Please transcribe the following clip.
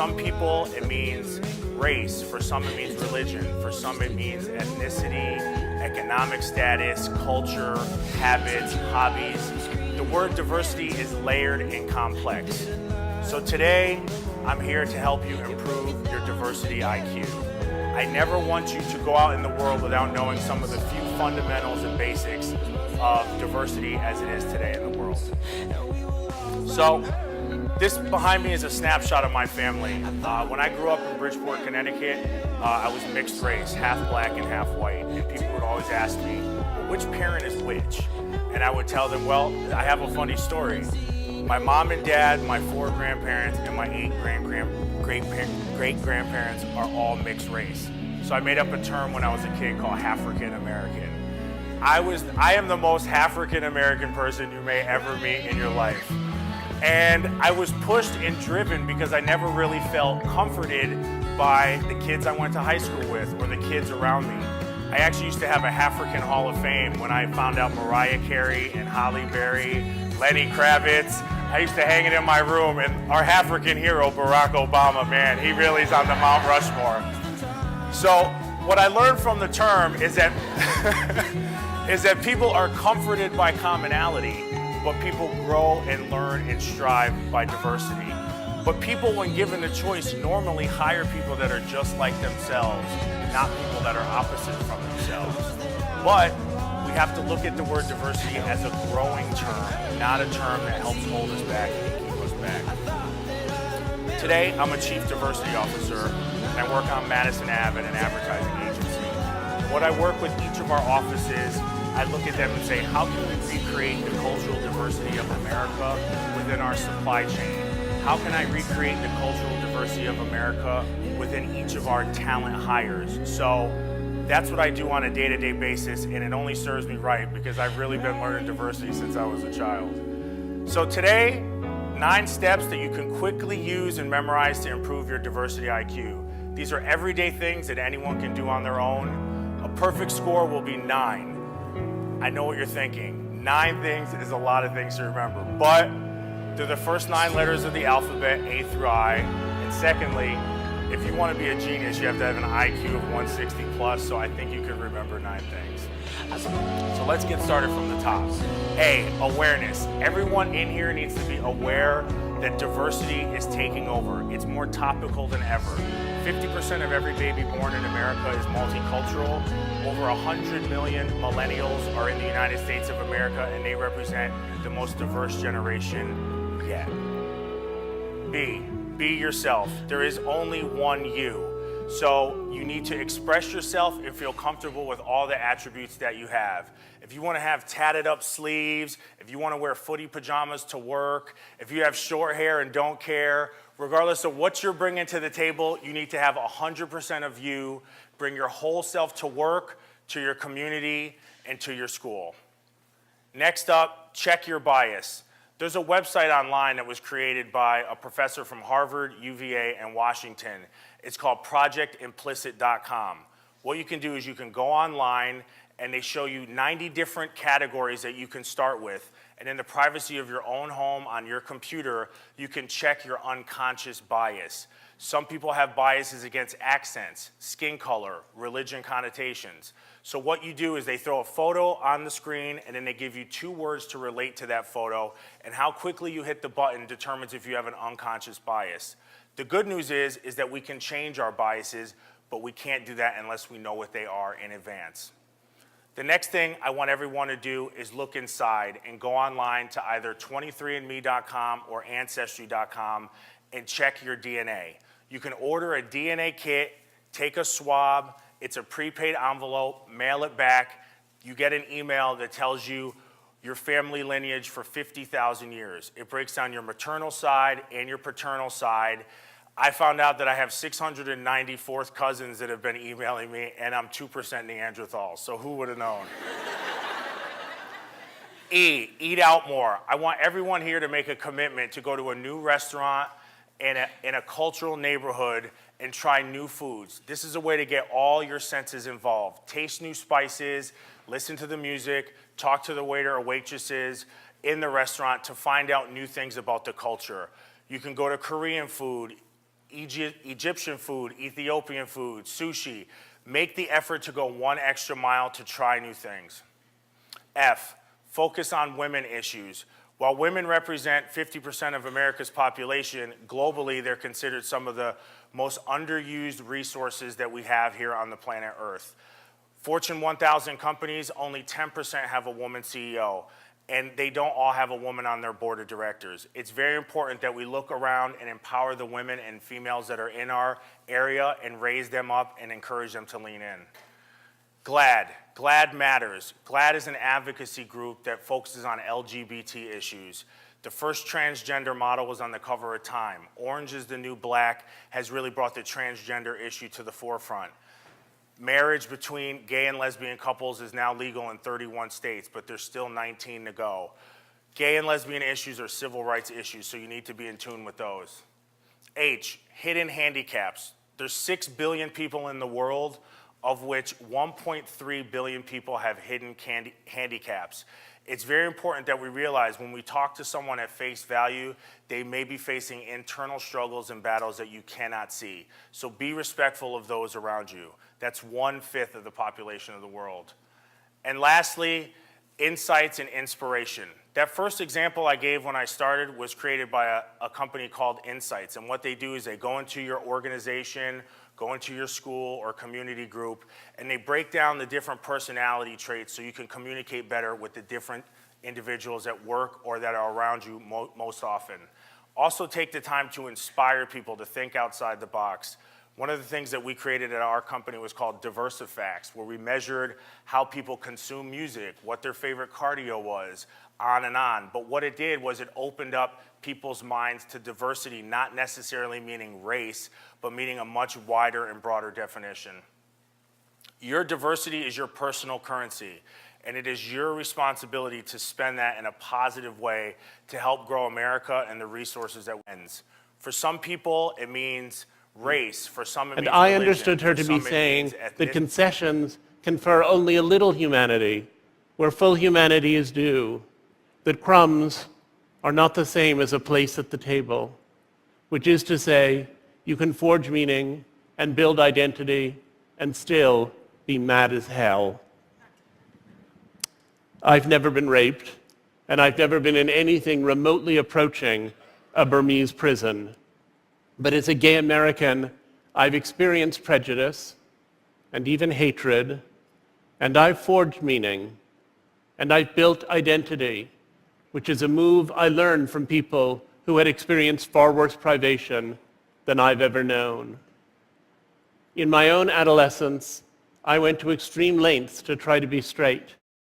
some people, it means race. For some, it means religion. For some, it means ethnicity, economic status, culture, habits, hobbies. The word diversity is layered and complex. So today, I'm here to help you improve your diversity IQ. I never want you to go out in the world without knowing some of the few fundamentals and basics of diversity as it is today in the world. So, this behind me is a snapshot of my family. When I grew up in Bridgeport, Connecticut, I was mixed race, half black and half white. And people would always ask me, well, which parent is which? And I would tell them, well, I have a funny story. My mom and dad, my 4 grandparents, and my 8 great-grandparents are all mixed race. So I made up a term when I was a kid called African American. I am the most African American person you may ever meet in your life. And I was pushed and driven because I never really felt comforted by the kids I went to high school with or the kids around me. I actually used to have a African Hall of Fame when I found out Mariah Carey and Halle Berry, Lenny Kravitz. I used to hang it in my room, and our African hero, Barack Obama, man, he really is on the Mount Rushmore. So what I learned from the term is that is that people are comforted by commonality, but people grow and learn and strive by diversity. But people, when given the choice, normally hire people that are just like themselves, not people that are opposite from themselves. But we have to look at the word diversity as a growing term, not a term that helps hold us back and keep us back. Today, I'm a Chief Diversity Officer, and I work on Madison Ave at an advertising agency. And what I work with each of our offices, I look at them and say, how can we recreate the cultural diversity of America within our supply chain? How can I recreate the cultural diversity of America within each of our talent hires? So that's what I do on a day-to-day basis, and it only serves me right because I've really been learning diversity since I was a child. So today, 9 steps that you can quickly use and memorize to improve your diversity IQ. These are everyday things that anyone can do on their own. A perfect score will be 9. I know what you're thinking. 9 things is a lot of things to remember, but they're the first 9 letters of the alphabet, A through I. And secondly, if you want to be a genius, you have to have an IQ of 160 plus, so I think you could remember 9 things. So let's get started from the top. A, awareness. Everyone in here needs to be aware that diversity is taking over. It's more topical than ever. 50% of every baby born in America is multicultural. Over 100 million millennials are in the United States of America, and they represent the most diverse generation yet. B, be yourself. There is only one you. So you need to express yourself and feel comfortable with all the attributes that you have. If you want to have tatted up sleeves, if you want to wear footy pajamas to work, if you have short hair and don't care, regardless of what you're bringing to the table, you need to have 100% of you. Bring your whole self to work, to your community, and to your school. Next up, check your bias. There's a website online that was created by a professor from Harvard, UVA, and Washington. It's called projectimplicit.com. What you can do is you can go online and they show you 90 different categories that you can start with. And in the privacy of your own home on your computer, you can check your unconscious bias. Some people have biases against accents, skin color, religion connotations. So what you do is they throw a photo on the screen and then they give you 2 words to relate to that photo, and how quickly you hit the button determines if you have an unconscious bias. The good news is that we can change our biases, but we can't do that unless we know what they are in advance. The next thing I want everyone to do is look inside and go online to either 23andme.com or ancestry.com and check your DNA. You can order a DNA kit, take a swab, it's a prepaid envelope, mail it back. You get an email that tells you your family lineage for 50,000 years. It breaks down your maternal side and your paternal side. I found out that I have 694th cousins that have been emailing me, and I'm 2% Neanderthal, so who would have known? E, eat out more. I want everyone here to make a commitment to go to a new restaurant in a cultural neighborhood and try new foods. This is a way to get all your senses involved. Taste new spices, listen to the music, talk to the waiter or waitresses in the restaurant to find out new things about the culture. You can go to Korean food, Egyptian food, Ethiopian food, sushi. Make the effort to go one extra mile to try new things. F, focus on women issues. While women represent 50% of America's population, globally they're considered some of the most underused resources that we have here on the planet Earth. Fortune 1000 companies, only 10% have a woman CEO, and they don't all have a woman on their board of directors. It's very important that we look around and empower the women and females that are in our area and raise them up and encourage them to lean in. GLAAD matters. GLAAD is an advocacy group that focuses on LGBT issues. The first transgender model was on the cover of Time. Orange is the New Black has really brought the transgender issue to the forefront. Marriage between gay and lesbian couples is now legal in 31 states, but there's still 19 to go. Gay and lesbian issues are civil rights issues, so you need to be in tune with those. H, hidden handicaps. There's 6 billion people in the world, of which 1.3 billion people have hidden handicaps. It's very important that we realize when we talk to someone at face value, they may be facing internal struggles and battles that you cannot see. So be respectful of those around you. That's 1/5 of the population of the world. And lastly, insights and inspiration. That first example I gave when I started was created by a company called Insights. And what they do is they go into your organization, go into your school or community group, and they break down the different personality traits so you can communicate better with the different individuals at work or that are around you most often. Also take the time to inspire people to think outside the box. One of the things that we created at our company was called Diversifacts, where we measured how people consume music, what their favorite cardio was, on and on. But what it did was it opened up people's minds to diversity, not necessarily meaning race, but meaning a much wider and broader definition. Your diversity is your personal currency, and it is your responsibility to spend that in a positive way to help grow America and the resources that wins. For some people, it means race. For some, it means I religion. understood her to be saying that concessions confer only a little humanity, where full humanity is due, that crumbs are not the same as a place at the table, which is to say, you can forge meaning and build identity and still be mad as hell. I've never been raped, and I've never been in anything remotely approaching a Burmese prison. But as a gay American, I've experienced prejudice and even hatred, and I've forged meaning, and I've built identity, which is a move I learned from people who had experienced far worse privation than I've ever known. In my own adolescence, I went to extreme lengths to try to be straight.